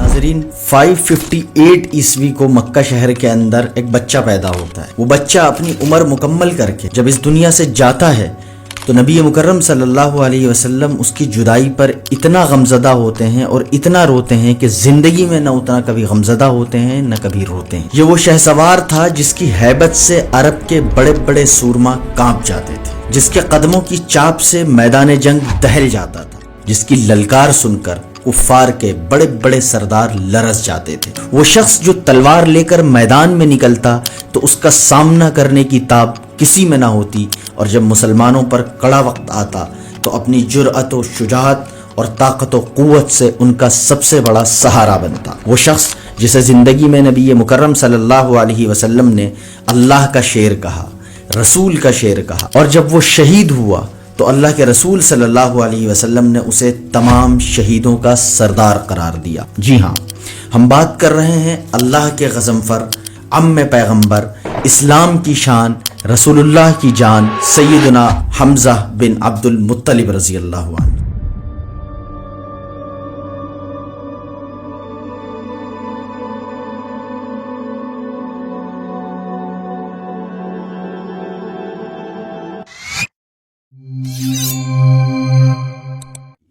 ناظرین 558 عیسوی کو مکہ شہر کے اندر ایک بچہ پیدا ہوتا ہے۔ وہ بچہ اپنی عمر مکمل کر کے جب اس دنیا سے جاتا ہے تو نبی مکرم صلی اللہ علیہ وسلم اس کی جدائی پر اتنا غمزدہ ہوتے ہیں اور اتنا روتے ہیں کہ زندگی میں نہ اتنا کبھی غمزدہ ہوتے ہیں نہ کبھی روتے ہیں۔ یہ وہ شہسوار تھا جس کی ہیبت سے عرب کے بڑے بڑے سورما کانپ جاتے تھے، جس کے قدموں کی چاپ سے میدان جنگ دہل جاتا تھا، جس کی للکار سن کر کفار کے بڑے بڑے سردار لرز جاتے تھے۔ وہ شخص جو تلوار لے کر میدان میں نکلتا تو اس کا سامنا کرنے کی تاب کسی میں نہ ہوتی، اور جب مسلمانوں پر کڑا وقت آتا تو اپنی جرأت و شجاعت اور طاقت و قوت سے ان کا سب سے بڑا سہارا بنتا۔ وہ شخص جسے زندگی میں نبی مکرم صلی اللہ علیہ وسلم نے اللہ کا شیر کہا، رسول کا شیر کہا، اور جب وہ شہید ہوا تو اللہ کے رسول صلی اللہ علیہ وسلم نے اسے تمام شہیدوں کا سردار قرار دیا۔ جی ہاں، ہم بات کر رہے ہیں اللہ کے غضنفر، عم پیغمبر، اسلام کی شان، رسول اللہ کی جان، سیدنا حمزہ بن عبد المطلب رضی اللہ عنہ۔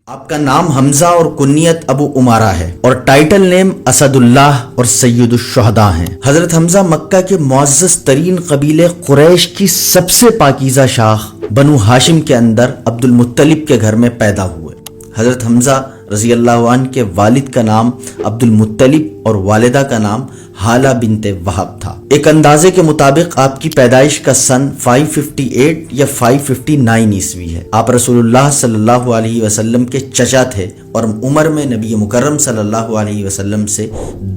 آپ کا نام حمزہ اور کنیت ابو عمارہ ہے، اور ٹائٹل نیم اسد اللہ اور سید الشہداء ہیں۔ حضرت حمزہ مکہ کے معزز ترین قبیلے قریش کی سب سے پاکیزہ شاخ بنو ہاشم کے اندر عبد المطلب کے گھر میں پیدا ہوئے۔ حضرت حمزہ رضی اللہ عنہ کے والد کا نام عبد المطلب اور والدہ کا نام حالہ بنت وہب تھا۔ ایک اندازے کے مطابق آپ کی پیدائش کا سن 558 یا 559 عیسوی ہے۔ آپ رسول اللہ صلی اللہ علیہ وسلم کے چچا تھے اور عمر میں نبی مکرم صلی اللہ علیہ وسلم سے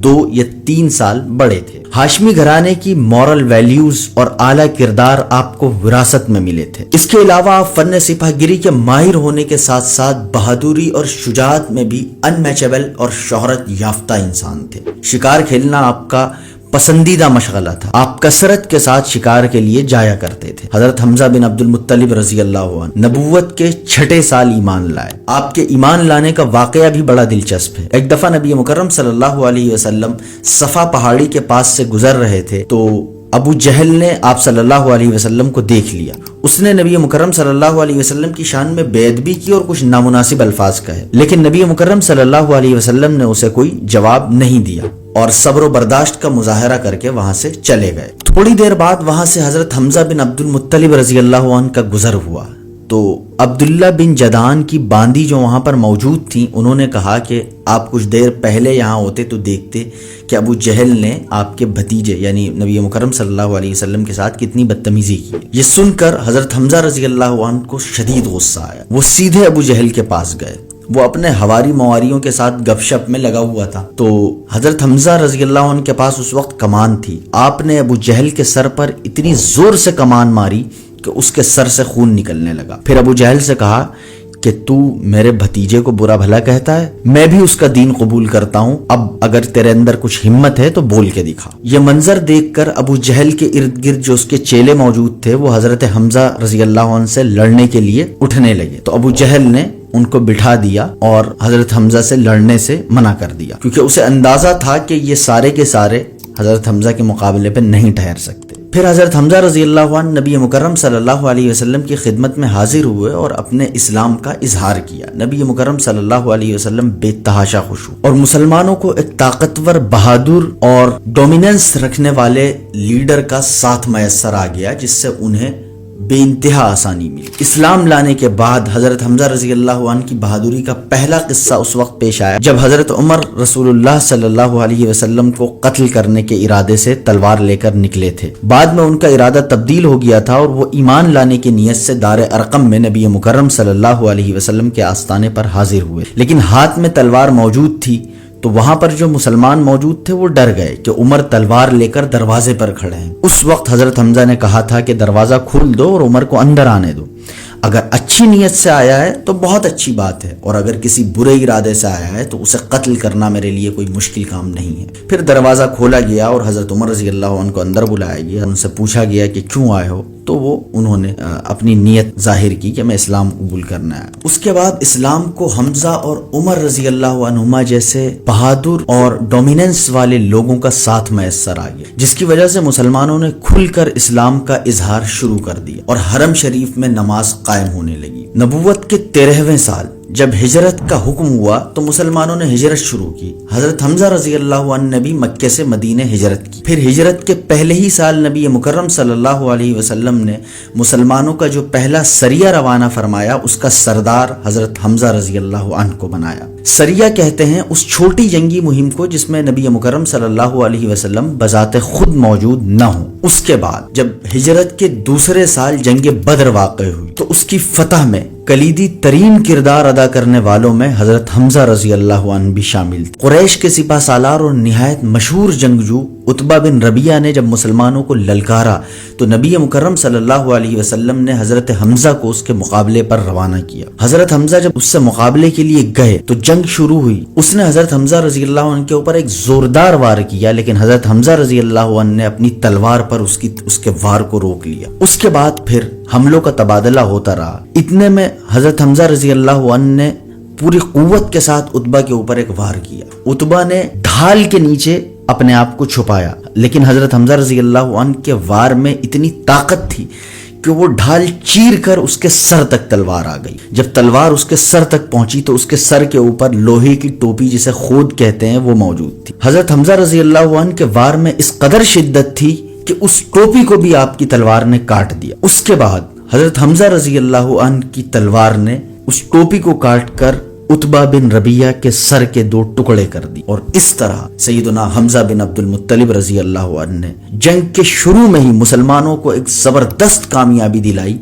2 یا 3 سال بڑے تھے۔ ہاشمی گھرانے کی مورل ویلیوز اور اعلیٰ کردار آپ کو وراثت میں ملے تھے۔ اس کے علاوہ آپ فن سپاہ گیری کے ماہر ہونے کے ساتھ ساتھ بہادری اور شجاعت میں بھی ان میچبل اور شہرت یافتہ انسان تھے۔ شکار کھیلنا آپ کا پسندیدہ مشغلہ تھا۔ آپ کثرت کے ساتھ شکار کے لیے جایا کرتے تھے۔ حضرت حمزہ بن عبد المطلب رضی اللہ عنہ نبوت کے 6 سال ایمان لائے۔ آپ کے ایمان لانے کا واقعہ بھی بڑا دلچسپ ہے۔ ایک دفعہ نبی مکرم صلی اللہ علیہ وسلم صفا پہاڑی کے پاس سے گزر رہے تھے تو ابو جہل نے آپ صلی اللہ علیہ وسلم کو دیکھ لیا۔ اس نے نبی مکرم صلی اللہ علیہ وسلم کی شان میں بے ادبی کی اور کچھ نامناسب الفاظ کہے، لیکن نبی مکرم صلی اللہ علیہ وسلم نے اسے کوئی جواب نہیں دیا اور صبر و برداشت کا مظاہرہ کر کے وہاں سے چلے گئے۔ تھوڑی دیر بعد وہاں سے حضرت حمزہ بن عبد المطلب رضی اللہ عنہ کا گزر ہوا تو عبداللہ بن جدعان کی باندی جو وہاں پر موجود تھیں، انہوں نے کہا کہ آپ کچھ دیر پہلے یہاں ہوتے تو دیکھتے کہ ابو جہل نے آپ کے بھتیجے یعنی نبی مکرم صلی اللہ علیہ وسلم کے ساتھ کتنی بدتمیزی کی۔ یہ سن کر حضرت حمزہ رضی اللہ عنہ کو شدید غصہ آیا۔ وہ سیدھے ابو جہل کے پاس گئے۔ وہ اپنے ہواری مواریوں کے ساتھ گپ شپ میں لگا ہوا تھا تو حضرت حمزہ رضی اللہ عنہ کے پاس اس وقت کمان تھی۔ آپ نے ابو جہل کے سر پر اتنی زور سے کمان ماری کہ اس کے سر سے خون نکلنے لگا۔ پھر ابو جہل سے کہا کہ تو میرے بھتیجے کو برا بھلا کہتا ہے، میں بھی اس کا دین قبول کرتا ہوں، اب اگر تیرے اندر کچھ ہمت ہے تو بول کے دکھا۔ یہ منظر دیکھ کر ابو جہل کے ارد گرد جو اس کے چیلے موجود تھے وہ حضرت حمزہ رضی اللہ عنہ سے لڑنے کے لیے اٹھنے لگے تو ابو جہل نے ان کو بٹھا دیا اور حضرت حمزہ سے لڑنے سے منع کر دیا، کیونکہ اسے اندازہ تھا کہ یہ سارے کے سارے حضرت حمزہ کے مقابلے پہ نہیں ٹھہر سکتے۔ پھر حضرت حمزہ رضی اللہ عنہ نبی مکرم صلی اللہ علیہ وسلم کی خدمت میں حاضر ہوئے اور اپنے اسلام کا اظہار کیا۔ نبی مکرم صلی اللہ علیہ وسلم بے تحاشا خوش ہوئے اور مسلمانوں کو ایک طاقتور، بہادر اور ڈومیننس رکھنے والے لیڈر کا ساتھ میسر آ گیا، جس سے انہیں بے انتہا آسانی ملی۔ اسلام لانے کے بعد حضرت حمزہ رضی اللہ عنہ کی بہادری کا پہلا قصہ اس وقت پیش آیا جب حضرت عمر رسول اللہ صلی اللہ علیہ وسلم کو قتل کرنے کے ارادے سے تلوار لے کر نکلے تھے۔ بعد میں ان کا ارادہ تبدیل ہو گیا تھا اور وہ ایمان لانے کی نیت سے دار ارقم میں نبی مکرم صلی اللہ علیہ وسلم کے آستانے پر حاضر ہوئے، لیکن ہاتھ میں تلوار موجود تھی تو وہاں پر جو مسلمان موجود تھے وہ ڈر گئے کہ عمر تلوار لے کر دروازے پر کھڑے ہیں۔ اس وقت حضرت حمزہ نے کہا تھا کہ دروازہ کھول دو اور عمر کو اندر آنے دو۔ اگر اچھی نیت سے آیا ہے تو بہت اچھی بات ہے، اور اگر کسی برے ارادے سے آیا ہے تو اسے قتل کرنا میرے لیے کوئی مشکل کام نہیں ہے۔ پھر دروازہ کھولا گیا اور حضرت عمر رضی اللہ عنہ کو اندر بلایا گیا۔ ان سے پوچھا گیا کہ کیوں آئے ہو؟ تو وہ انہوں نے اپنی نیت ظاہر کی کہ میں اسلام قبول کرنا ہے۔ اس کے بعد اسلام کو حمزہ اور عمر رضی اللہ عنہما جیسے بہادر اور ڈومیننس والے لوگوں کا ساتھ میسر آ گیا، جس کی وجہ سے مسلمانوں نے کھل کر اسلام کا اظہار شروع کر دیا اور حرم شریف میں نماز قائم ہونے لگی۔ نبوت کے 13ویں سال جب ہجرت کا حکم ہوا تو مسلمانوں نے ہجرت شروع کی۔ حضرت حمزہ رضی اللہ عنہ نے بھی مکے سے مدینہ ہجرت کی۔ پھر ہجرت کے پہلے ہی سال نبی مکرم صلی اللہ علیہ وسلم نے مسلمانوں کا جو پہلا سریہ روانہ فرمایا، اس کا سردار حضرت حمزہ رضی اللہ عنہ کو بنایا۔ سریہ کہتے ہیں اس چھوٹی جنگی مہم کو جس میں نبی مکرم صلی اللہ علیہ وسلم بذات خود موجود نہ ہوں۔ اس کے بعد جب ہجرت کے دوسرے سال جنگ بدر واقع ہوئی تو اس کی فتح میں کلیدی ترین کردار ادا کرنے والوں میں حضرت حمزہ رضی اللہ عنہ بھی شامل تھے۔ قریش کے سپہ سالار اور نہایت مشہور جنگجو عتبہ بن ربیعہ نے جب مسلمانوں کو للکارا تو نبی مکرم صلی اللہ علیہ وسلم نے حضرت حمزہ کو اس کے مقابلے پر روانہ کیا۔ حضرت حمزہ جب اس سے مقابلے کے لیے گئے تو جنگ شروع ہوئی۔ اس نے حضرت حمزہ رضی اللہ عنہ کے اوپر ایک زوردار وار کیا، لیکن حضرت حمزہ رضی اللہ عنہ نے اپنی تلوار پر اس کے وار کو روک لیا۔ اس کے بعد پھر حملوں کا تبادلہ ہوتا رہا۔ اتنے میں حضرت حمزہ رضی اللہ عنہ نے پوری قوت کے ساتھ عتبہ کے اوپر ایک وار کیا۔ عتبہ نے ڈھال کے نیچے اپنے آپ کو چھپایا، لیکن حضرت حمزہ رضی اللہ عنہ کے وار میں اتنی طاقت تھی کہ وہ ڈھال چیر کر اس کے سر تک تلوار آ گئی۔ جب تلوار اس کے سر تک پہنچی تو اس کے سر کے اوپر لوہے کی ٹوپی جسے خود کہتے ہیں وہ موجود تھی۔ حضرت حمزہ رضی اللہ عنہ کے وار میں اس قدر شدت تھی کہ اس ٹوپی کو بھی آپ کی تلوار نے کاٹ دیا۔ اس کے بعد حضرت حمزہ رضی اللہ عنہ کی تلوار نے اس ٹوپی کو کاٹ کر عتبہ بن ربیعہ کے سر کے 2 ٹکڑے کر دی، اور اس طرح سیدنا حمزہ بن عبد المطلب رضی اللہ عنہ نے جنگ کے شروع میں ہی مسلمانوں کو ایک زبردست کامیابی دلائی،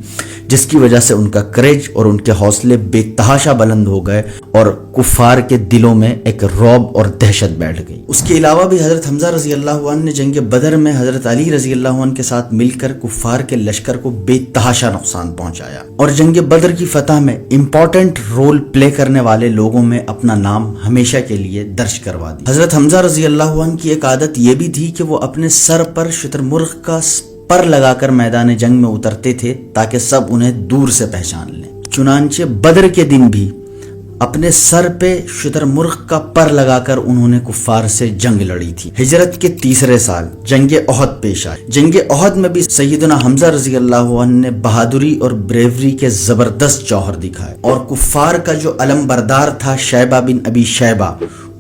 جس کی وجہ سے ان کا کریج اور ان کے حوصلے بے تحاشا بلند ہو گئے اور کفار کے دلوں میں ایک رعب اور دہشت بیٹھ گئی۔ اس کے علاوہ بھی حضرت حمزہ رضی اللہ عنہ نے جنگ بدر میں حضرت علی رضی اللہ عنہ کے ساتھ مل کر کفار کے لشکر کو بے تحاشا نقصان پہنچایا، اور جنگ بدر کی فتح میں امپورٹنٹ رول پلے کرنے والے لوگوں میں اپنا نام ہمیشہ کے لیے درج کروا دی۔ حضرت حمزہ رضی اللہ عنہ کی ایک عادت یہ بھی تھی کہ وہ اپنے سر پر شترمرغ کا پر لگا کر میدان جنگ میں اترتے تھے تاکہ سب انہیں دور سے پہچان لیں۔ چنانچہ بدر کے دن بھی اپنے سر پہ شترمرغ کا پر لگا کر انہوں نے کفار سے جنگ لڑی تھی۔ ہجرت کے تیسرے سال جنگ احد پیش آئی۔ جنگ احد میں بھی سیدنا حمزہ رضی اللہ عنہ نے بہادری اور بریوری کے زبردست جوہر دکھائے، اور کفار کا جو علم بردار تھا شیبہ بن ابی شیبہ،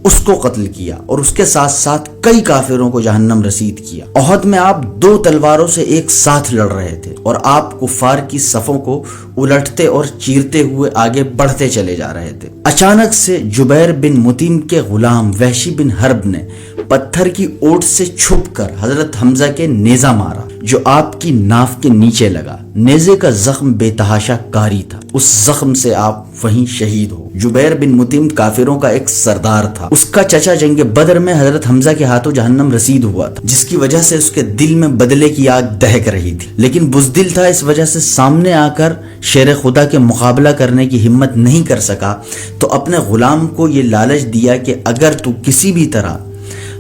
اس کو قتل کیا، اور اس کے ساتھ ساتھ کئی کافروں کو جہنم رسید کیا۔ احد میں آپ 2 تلواروں سے ایک ساتھ لڑ رہے تھے، اور آپ کفار کی صفوں کو الٹتے اور چیرتے ہوئے آگے بڑھتے چلے جا رہے تھے۔ اچانک سے جبیر بن مطعم کے غلام وحشی بن حرب نے پتھر کی اوٹ سے چھپ کر حضرت حمزہ کے نیزہ مارا، جو آپ کی ناف کے نیچے لگا۔ نیزے کا زخم بے تحاشا کاری تھا، اس زخم سے آپ وہیں شہید ہو۔ جبیر بن مطعم کافروں کا ایک سردار تھا، اس کا چچا جنگ بدر میں حضرت حمزہ کے ہاتھوں جہنم رسید ہوا تھا، جس کی وجہ سے اس کے دل میں بدلے کی آگ دہک رہی تھی، لیکن بزدل تھا، اس وجہ سے سامنے آ کر شیر خدا کے مقابلہ کرنے کی ہمت نہیں کر سکا، تو اپنے غلام کو یہ لالچ دیا کہ اگر تو کسی بھی طرح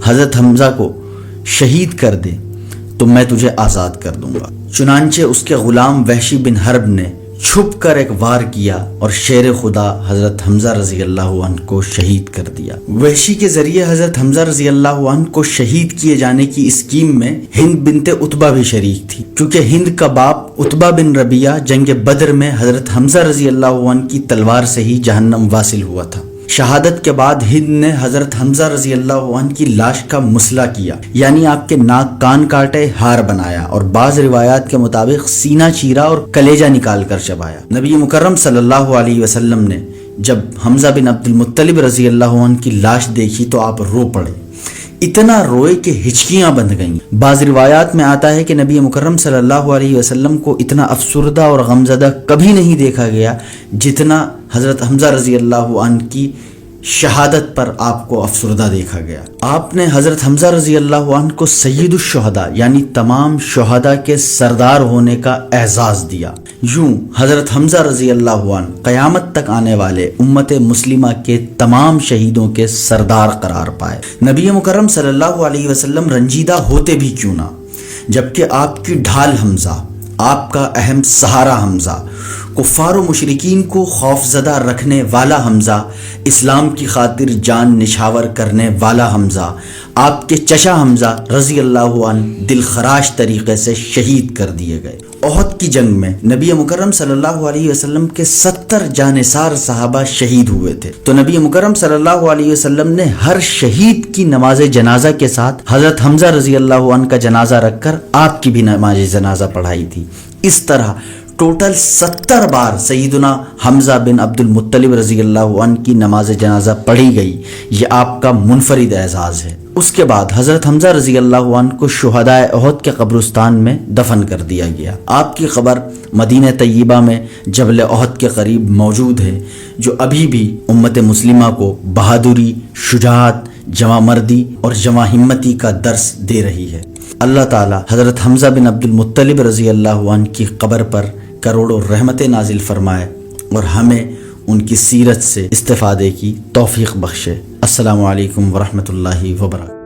حضرت حمزہ کو شہید کر دے تو میں تجھے آزاد کر دوں گا۔ چنانچہ اس کے غلام وحشی بن حرب نے چھپ کر ایک وار کیا اور شیر خدا حضرت حمزہ رضی اللہ عنہ کو شہید کر دیا۔ وحشی کے ذریعے حضرت حمزہ رضی اللہ عنہ کو شہید کیے جانے کی اسکیم میں ہند بنت عتبہ بھی شریک تھی، کیونکہ ہند کا باپ عتبہ بن ربیعہ جنگ بدر میں حضرت حمزہ رضی اللہ عنہ کی تلوار سے ہی جہنم واصل ہوا تھا۔ شہادت کے بعد ہند نے حضرت حمزہ رضی اللہ عنہ کی لاش کا مسئلہ کیا، یعنی آپ کے ناک کان کاٹے، ہار بنایا، اور بعض روایات کے مطابق سینہ چیرا اور کلیجہ نکال کر چبایا۔ نبی مکرم صلی اللہ علیہ وسلم نے جب حمزہ بن عبد المطلب رضی اللہ عنہ کی لاش دیکھی تو آپ رو پڑے، اتنا روئے کہ ہچکیاں بندھ گئیں۔ بعض روایات میں آتا ہے کہ نبی مکرم صلی اللہ علیہ وسلم کو اتنا افسردہ اور غمزدہ کبھی نہیں دیکھا گیا جتنا حضرت حمزہ رضی اللہ عنہ کی شہادت پر آپ کو افسردہ دیکھا گیا۔ آپ نے حضرت حمزہ رضی اللہ عنہ کو سید الشہداء یعنی تمام شہداء کے سردار ہونے کا اعزاز دیا۔ یوں حضرت حمزہ رضی اللہ عنہ قیامت تک آنے والے امت مسلمہ کے تمام شہیدوں کے سردار قرار پائے۔ نبی مکرم صلی اللہ علیہ وسلم رنجیدہ ہوتے بھی کیوں نہ، جبکہ آپ کی ڈھال حمزہ، آپ کا اہم سہارا حمزہ، کفار و مشرکین کو خوف زدہ رکھنے والا حمزہ، اسلام کی خاطر جان نچھاور کرنے والا حمزہ، آپ کے چچا حمزہ رضی اللہ عنہ دل خراش طریقے سے شہید کر دیے گئے۔ احد کی جنگ میں نبی مکرم صلی اللہ علیہ وسلم کے 70 جانثار صحابہ شہید ہوئے تھے، تو نبی مکرم صلی اللہ علیہ وسلم نے ہر شہید کی نماز جنازہ کے ساتھ حضرت حمزہ رضی اللہ عنہ کا جنازہ رکھ کر آپ کی بھی نماز جنازہ پڑھائی تھی۔ اس طرح ٹوٹل 70 بار سیدنا حمزہ بن عبد المطلب رضی اللہ عنہ کی نماز جنازہ پڑھی گئی۔ یہ آپ کا منفرد اعزاز ہے۔ اس کے بعد حضرت حمزہ رضی اللہ عنہ کو شہدائے احد کے قبرستان میں دفن کر دیا گیا۔ آپ کی قبر مدینہ طیبہ میں جبل احد کے قریب موجود ہے، جو ابھی بھی امت مسلمہ کو بہادری، شجاعت، جواں مردی اور جواں ہمتی کا درس دے رہی ہے۔ اللہ تعالی حضرت حمزہ بن عبد المطلب رضی اللہ عنہ کی قبر پر کروڑوں رحمتیں نازل فرمائے اور ہمیں ان کی سیرت سے استفادے کی توفیق بخشے۔ السلام علیکم ورحمۃ اللہ وبرکاتہ۔